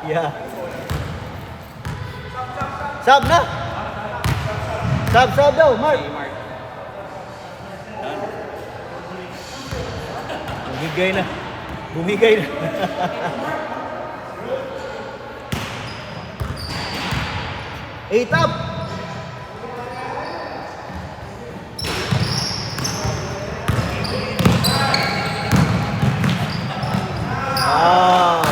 Yeah. Sab na. Sab daw, Mark. Bumigay na. Bumigay na. Eight up. Wow.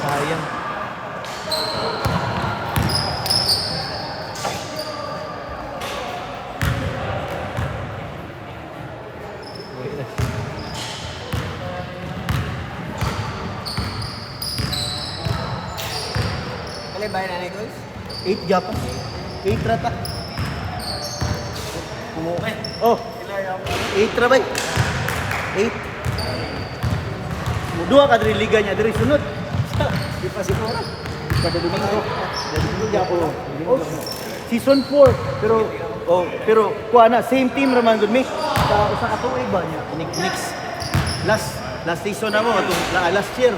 Sayang. Kali ba na Nichols? 8 Japan. 8 rata. Kumukay. Oh, 8 ra bay. 8. Dua ka diri liga niya diri sunod. Di pa si Cora. Kada Domingo. Dito Japo. Oh, season 4 pero kuha na same team raman gud mi. Sa usa ka tuig ba niya? Knicks. Last season na mo atong last year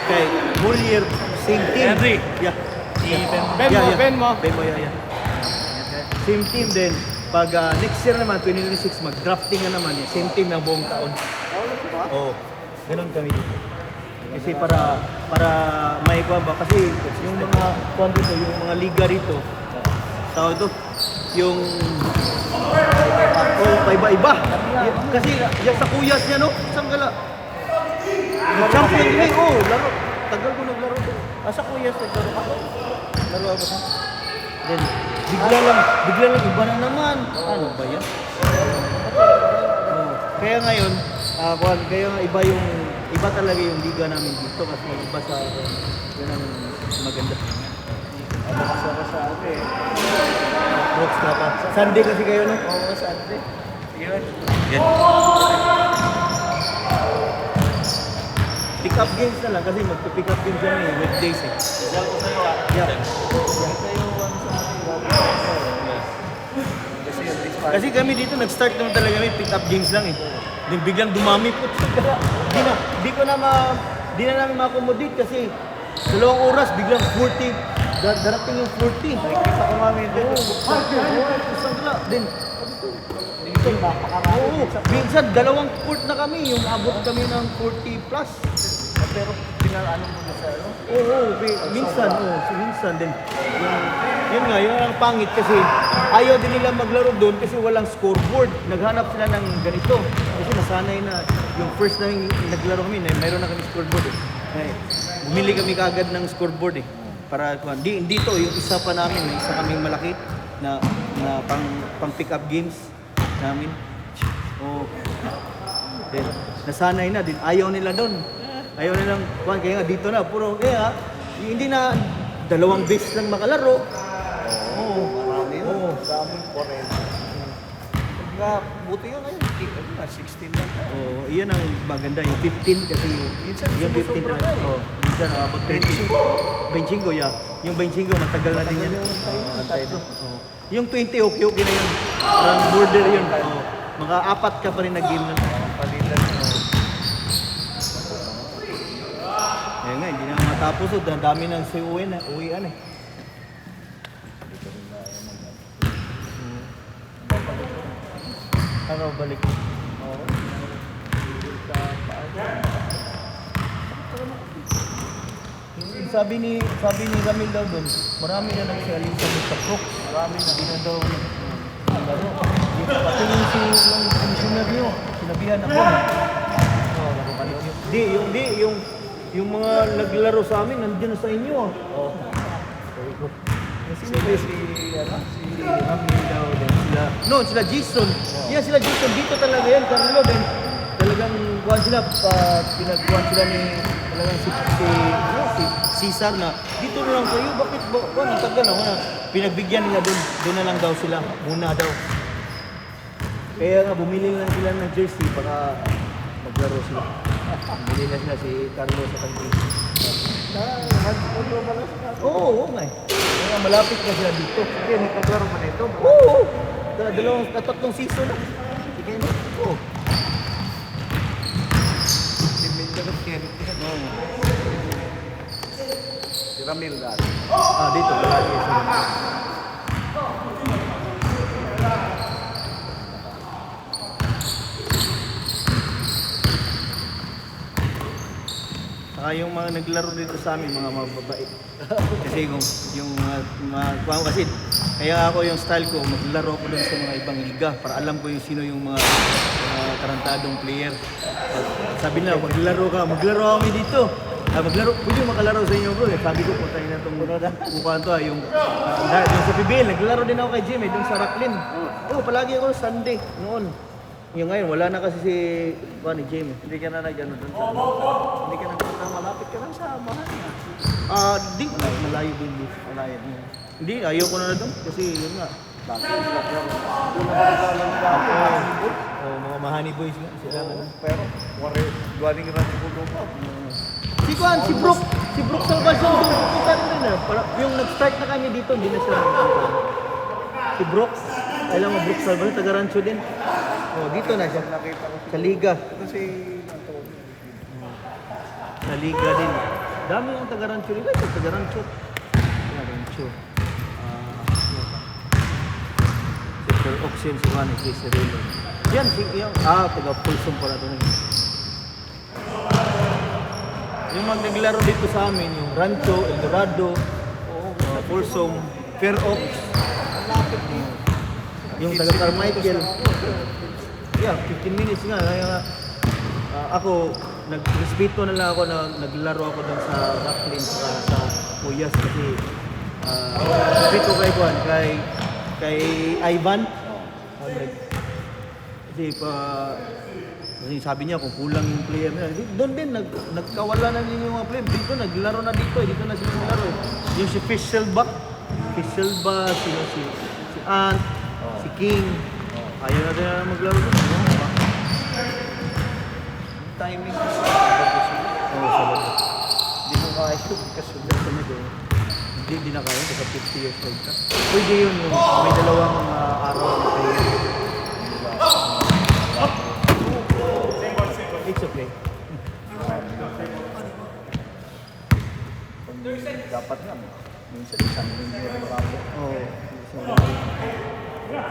kay whole year same team. Henry. Yeah. Ben mo. Yeah. Same team din. Pag next year naman 2026 mag-drafting na naman same team ng buong taon. Oh, ganun kami dito. Kasi para may kuha ba kasi yung mga kuha dito, yung mga liga rito. Tawag ito, yung iba-iba. Kasi yung sa kuyas niya, no? Sanggala. Champion din eh. Oh, laro. Tagal ko naglaro ko. Sa kuyas, naglaro ako. Laro ako sa. Then, bigla lang, iba na naman. Ano ba yan? Oh, kaya ngayon, kaya nga iba talaga yung liga namin dito kasi iba sa yun ang maganda. Masaka sa ano eh. Rocks na pa. Sunday kasi kayo, no? Oo, Sunday. Yun. Yan. Pick up games na lang kasi magpipick up games yan eh, weekdays eh. Isang ko sa'yo ah. Yeah. Yan kayo ano sa akin. Kasi yung this part. Kasi kami dito nag-start naman talaga kami pick up games lang eh. Then biglang dumami po. Di na namin ma-accommodate kasi 2 oras biglang 40. Darating yung 40. Nakikita ko mami dito. Isang gala. Then, Dito napakarami. oo, minsan 2 court na kami. Yung abot kami ng 40 plus. Pero pinarano mo na sa ano? Oo, minsan din. Yun nga, yun ang pangit kasi ayaw din nila maglaro doon kasi walang scoreboard. Naghanap sila ng ganito. Kasi nasanay na yung first na naglaro kami, mayroon na kami scoreboard eh. Bumili kami kagad ng scoreboard eh. Para dito, yung isa pa namin, may isa kaming malaki na pang pick up games namin. Oh. Then, nasanay na din. Ayaw nila doon. Ayaw nilang, kaya nga dito na, puro, hindi na 2 beses lang makalaro. Oo. Marami yun. Oo. Daming 40. Nga, buti yun ngayon. 16 lang. Oo, iyan ang maganda, yung 15 kasi Minsan yung 15 sumusubra talaga. na eh. Oo, minsan abot 20. 25, yeah. Yung 25, matagal na din yan. Antay na. Oo. Yung 20, okay na yun. Parang border yun. Oo. Mga 4 ka pa rin na game na. Palitan. Kaya nga, hindi na matapos. Ang dami nang uwian eh. Ano, balik. Oo. Sabi ni Ramil daw doon, marami na nagsialin sa Crocs. Marami na. Hindi na daw naglaro. Pati yung commissioner niyo, sinabihan ako na. Yung mga naglaro sa amin, nandiyan na sa inyo. Oh. Very good. Sino ba si Ramil daw din. Sila Jason. Yeah, sila Jason. Dito talaga yan, Carlo din. Talagang kuhan sila, pinagkuhan sila ni talagang si Cesar na dito na lang kayo, bakit ba? Ang tagal na, pinagbigyan nila doon na lang daw sila, muna daw. Kaya nga, bumili lang sila ng jersey para maglaro sila. Bumili na sila si Carlos sa kanila. Nag-control pala sa kaso. Oo nga eh. Kaya nga, malapit na sila dito. Sige, nagkaklaro man ito. Oo! Tatlong season na. Sige na. Oo. Timinda ng Kenneth. Si Ramil dati. Dito, palagi sila. Saka yung mga naglaro dito sa amin, mga mababait. Kasi kasi kaya ako yung style ko, maglaro ko dun sa mga ibang liga para alam ko yung sino yung mga tarantadong player. Sabi nila, maglaro kami dito. Pwede makalaro sa inyo bro. Sabi ko, puntahin na itong mukhaan to. Yung sa PBL, naglaro din ako kay Jimmy, dun sa Racklin. Palagi ako Sunday noon. Yung ngayon, wala na kasi si Jimmy. Hindi ka na nag-ano doon sa... Hindi ka nagpunta, malapit ka lang sa mahal niya. Di, malayo din dito. Malayo. Hindi, ayaw ko na doon kasi yun nga. Dati, nagkaklaro. Doon na pagkalang dati. Mga mahani boys nga sila. Pero, galing rin ko doon pa. Si Brooke Salvacion doon pupunta rin na. Yung nag-start na kami dito, hindi na siya nagpunta. Si Brooke, alam mo Brooke Salvacion, taga Rancho din. Dito na siya. Nakita ko Sa Liga. kasi Sa Liga din. Dami yung taga Rancho Liga. Ito, taga Rancho. Rancho. Si Sir Oxen, si Juan, si Cirilo. Yan, taga Pulsong pala ito na yun. Yung maglaro dito sa amin, yung Rancho, El Dorado, Pulsong, Fair Oaks, yung taga Carmichael. Yeah, 15 minutes nga. Kaya ako, nag-respeto na lang ako na naglaro ako doon sa Racklin sa Muyas kasi respeto kay Juan, kay Ivan. Kasi sabi niya kung kulang yung player na, doon din nagkawala na din yung mga player. Dito naglaro na dito na sila naglaro. Yung si Fishelba, si Ant, si King. Ayaw na din na maglaro doon. timing. Sabado. Hindi mo kaya kasunod sa nito. Hindi na kaya kasi 50 years old ka. Pwede yun yung may dalawang araw na kayo. It's okay. Dapat nga. Minsan isang linggo na marami.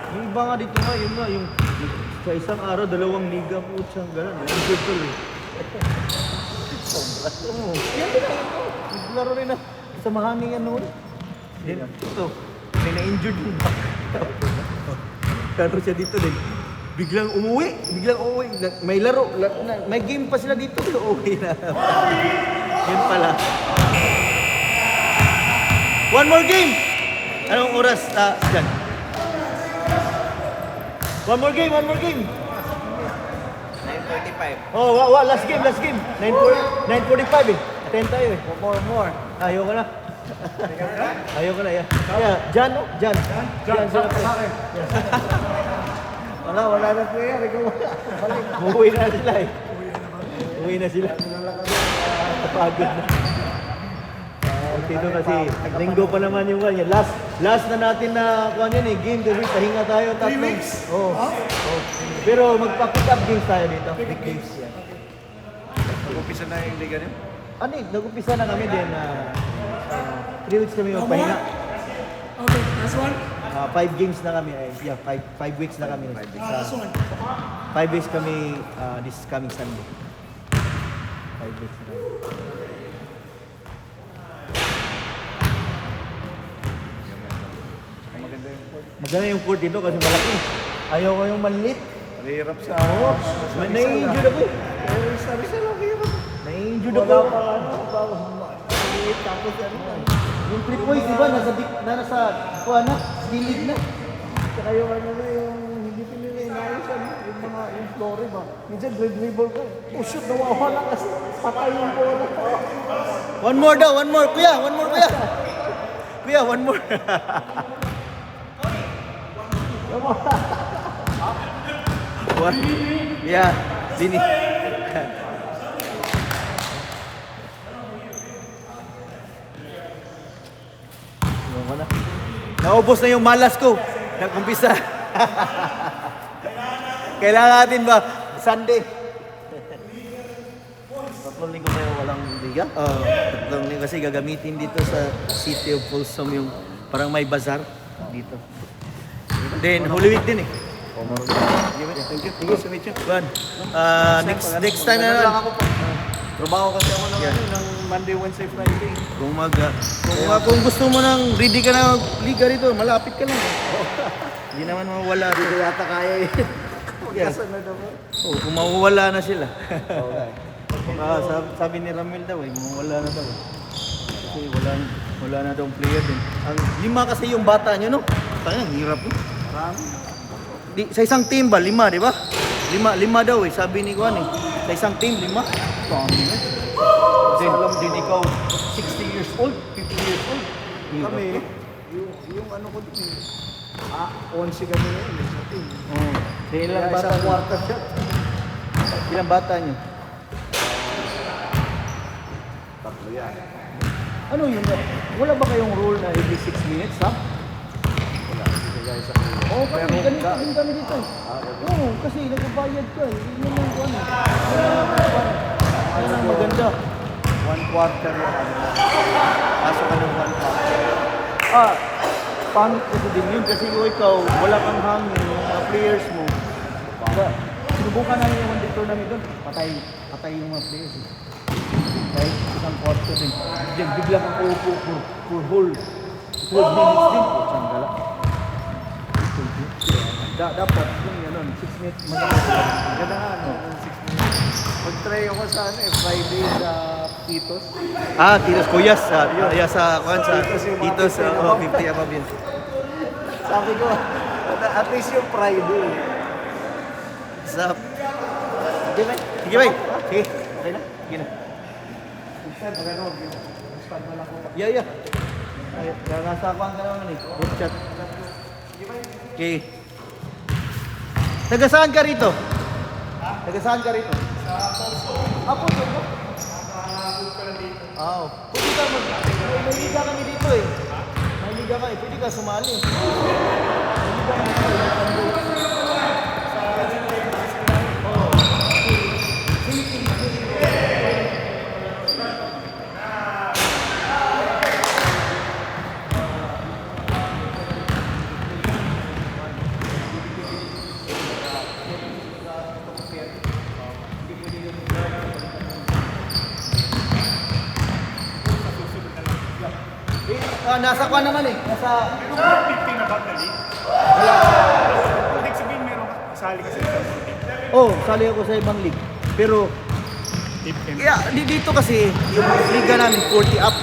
Yung iba nga dito nga, yun nga, yung sa isang araw, 2 liga po siyang gano'n. Yung virtual eh. Oo. Yan din ako. Naglaro rin na. Sa maraming ano. Ito. May na-injured yung back. Kano siya dito din. Biglang umuwi. May laro. May game pa sila dito. Uuwi na. Yun pala. One more game! Anong oras? Dyan. One more game. 9:45. Last game. 9:45 eh. Attend tayo eh. More. Ayoko na. Yeah. Jan sila pa. Wala na player. Ikaw wala. Balik. Uuwi na sila eh. Uuwi na sila. Napagod na. Dito kasi, linggo pa naman yung kanya. Last na natin na game kasi pahinga tayo. 3 weeks? Oo. Pero magpa-pick up games tayo dito. Big games yan. Nag-umpisa na yung liga niyo? Nag-umpisa na kami din na 3 weeks kami magpahinga. Okay, last one. 5 games na kami. 5 weeks na kami. Last one. 5 weeks kami this coming Sunday. 5 weeks na kami. Maganda yung court dito kasi malaki. Ayaw ko yung maliit. Mahirap sa Na-injured ako eh. Isa lang hirap. Na-injured ako. Maliit tapos Yung 3 points, di ba? Nasa gilid na. Saka yung hindi pinili inayos yung floor ba? Minsan dribble ka. Shoot, nawawala kasi. Patay yung bola. One more daw, one more. Kuya, one more. What? Yeah, Dini. Naubos na yung malas ko. Nag-umpisa. Kailangan natin ba? Sunday. Tatlong linggo kayo walang liga? Tatlong linggo kasi gagamitin dito sa City of Folsom yung parang may bazaar dito. Then, Holy Week din eh. Thank you. Thank you, Sumityo. Juan, next time na lang lang. ako po. Trabaho kasi ako ng, Yeah. ng Monday, Wednesday, Friday. Kung gusto mo nang ready ka na liga rito, malapit ka lang. Hindi naman mawala. Hindi ko yata kaya eh. Yeah. Magkasunod ako. Oh, kung mawawala na sila. Okay. Sabi ni Ramil daw eh, mawawala na daw. Kasi wala na daw player din. Ang 5 kasi yung bata nyo, no? Kaya hirap no? Marami. Sa isang team ba, 5, di ba? 5 daw eh, sabi ni Juan eh. Sa isang team, 5. Dami na. Then, Alam then ikaw, 60 years old, 50 years old. Hirap. Kami, yung ano ko din eh. 11 kami ngayon eh, sa team. Oh. Then, ilang Kaya bata isang nyo? kwarta siya. Ilang bata nyo? Tatlo yan. Ano yun? Wala ba kayong rule na every 6 minutes, ha? Wala. Hindi ko guys ako. Oo, kami, Pero, ganito din kami dito. Oo, kasi nagbabayad ka. Hindi mo lang kuhan. Yan ang maganda. 1 quarter yung ano. Kaso ka ng 1 quarter. Pangit kasi din yun kasi ikaw, wala kang hangin, yung mga players mo. Sinubukan namin yung one day tournament doon, patay yung mga players. Kahit isang quarter din. Diyan, biglang ang uupo for whole 12 minutes din. Putsang gala. Dapat yung ano, 6 minutes. Ganda nga, no? 6 minutes. Mag-try ako sa ano eh, Friday sa Titos. Titos Kuyas. Sa Titos yung mga Titos, 50 50 above yun. Sabi ko, at least yung Friday. Sup? Sige ba? Sige, bay. Sige. Okay na? Sige na. Instead, magano, stand na lang ko. Yeah. Kaya nasa akuan ka naman eh. Group chat. Okay. Taga saan ka rito? Taga saan ka rito? Sa Poso. Poso ka? Pwede ka may liga kami dito eh. May liga ka eh. Pwede ka sumali. May liga kami dito. Nasa kwa naman eh. Nasa... 15 na ba na league? Ibig sabihin meron kasali ka sa isang league. Oh, sali ako sa ibang league. Pero, dito kasi, yung liga namin, 40 up.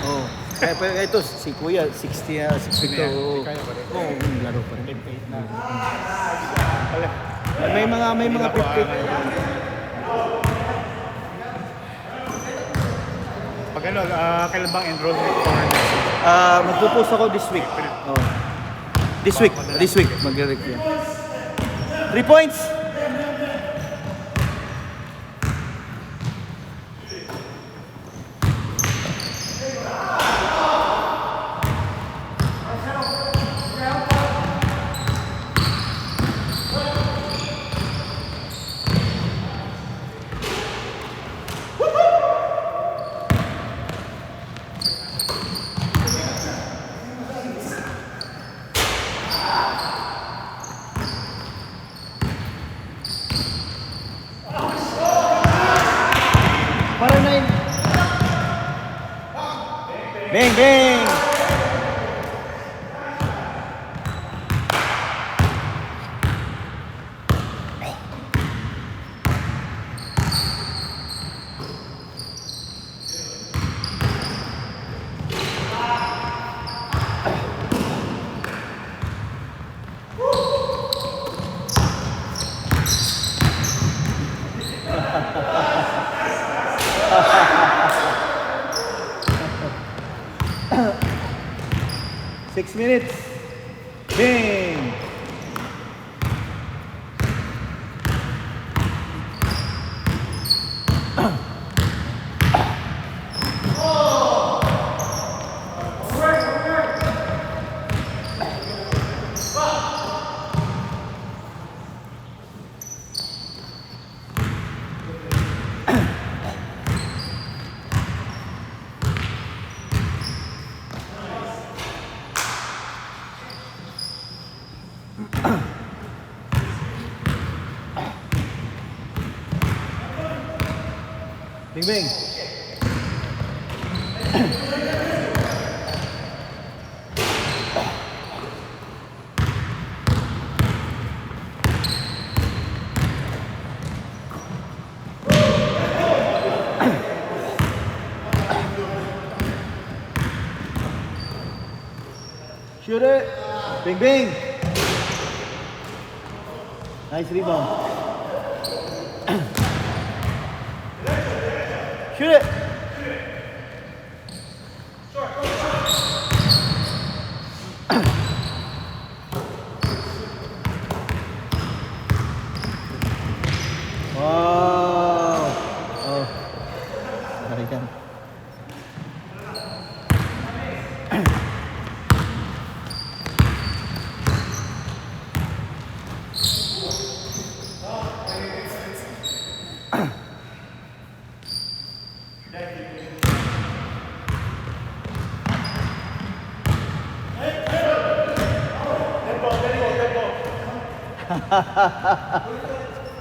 Oh. Kaya ito, si Kuya, 60 to. Kaya pa rin. Oo, laro pa rin. 58 na. May mga 50. Pag ano, kailan bang enrollment for Magpo-post ako this week. Oh. This week, magre-rec yan. 3 points! Para na yun. Bang, bang! Six minutes. Bang! Bingbing. Shoot it. Bingbing. Nice rebound. Shoot it. Wow. Oh. Ayan.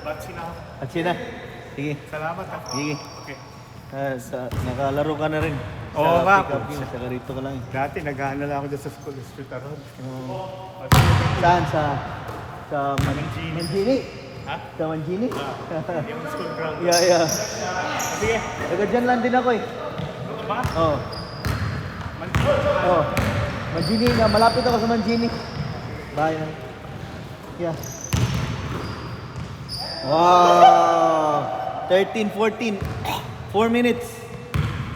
Ba't sina? At sina. Sige. Salamat ha. Sige. Okay. Nakalaro ka na rin. Oo nga. Pick up yun. Sa karito ka lang. Dati nag-aano lang ako dyan sa school, street around. Saan? Sa Mangini. Mangini? Ha? Sa Mangini? Yung school ground. Yeah. Sige. Taga dyan lang din ako eh. Ba? Oh. Oh. Mangini na. Malapit ako sa Mangini. Bahay na. Yeah. Wow. 13-14. 4 minutes.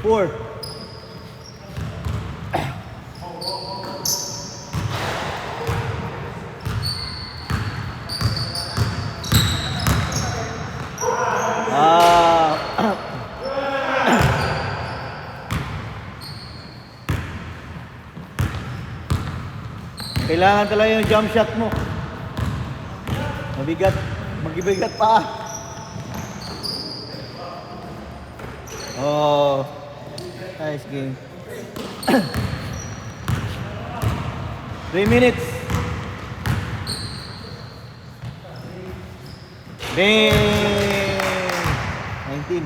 4. Kailangan talaga yung jump shot mo. Mabigat. Magibigat pa. Oh. Nice game. 3 minutes. Bang! 19.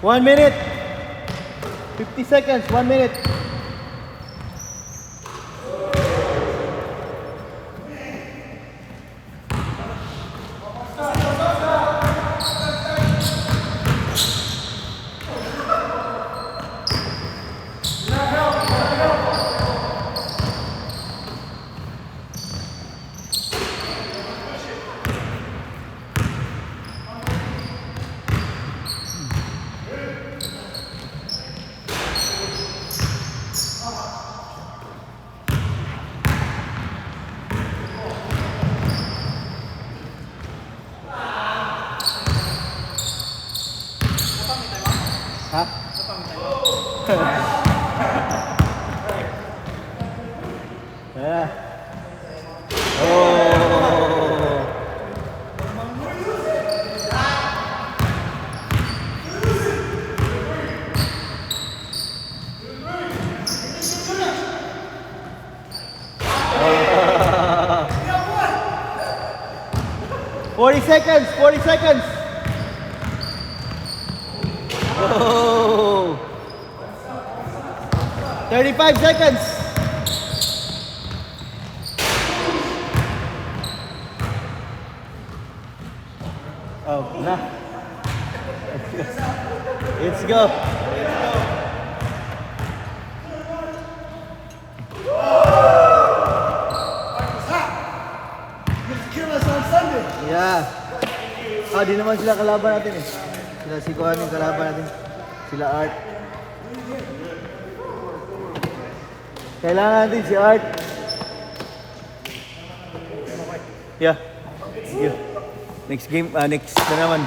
One minute. 50 seconds. 1 minute. Ha? Yeah. Oh. Forty seconds. 40 seconds. Oh. 35 seconds. Oh, na. Let's go. Kill us on Sunday. Yeah. Ah, di naman sila kalaban natin eh. Sila si Kuhan yung kalaban natin. Sila Art. Kailangan natin si Art. Yeah. Sige. Next game, next na naman.